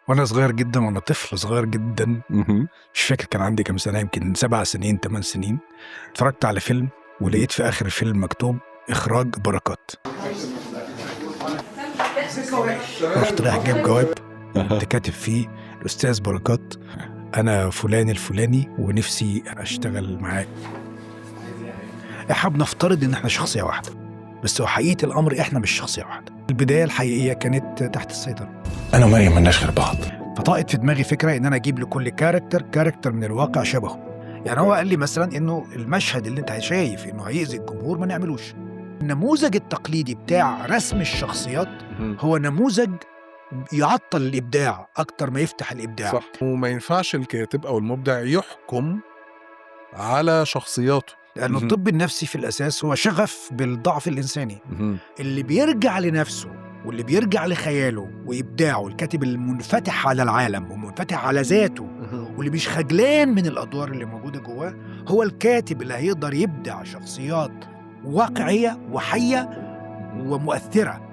وانا صغير جدا، وانا طفل صغير جدا، مهم. مش فاكر كان عندي كام سنه، يمكن 7 سنين 8 سنين، اتفرجت على فيلم ولقيت في اخر الفيلم مكتوب اخراج بركات. رحت رايح جايب جواب كنت كاتب فيه الاستاذ بركات، انا فلان الفلاني ونفسي اشتغل معاك. احنا بنفترض ان احنا شخصيه واحده، بس هو حقيقه الامر احنا مش شخصيه واحده. البدايه الحقيقيه كانت تحت السيطره، انا ومريم مالناش غير بعض. فطاقت في دماغي فكره ان انا اجيب لكل كاركتر من الواقع شبهه. يعني هو قال لي مثلا انه المشهد اللي انت شايف انه هيأذي الجمهور ما نعملوش. النموذج التقليدي بتاع رسم الشخصيات مهم. هو نموذج يعطل الابداع اكتر ما يفتح الابداع. صح، وما ينفعش الكاتب او المبدع يحكم على شخصياته، لانه الطب النفسي في الاساس هو شغف بالضعف الانساني مهم. اللي بيرجع لنفسه واللي بيرجع لخياله وإبداعه. الكاتب المنفتح على العالم ومنفتح على ذاته واللي مش خجلان من الأدوار اللي موجودة جواه هو الكاتب اللي هيقدر يبدع شخصيات واقعية وحية ومؤثرة.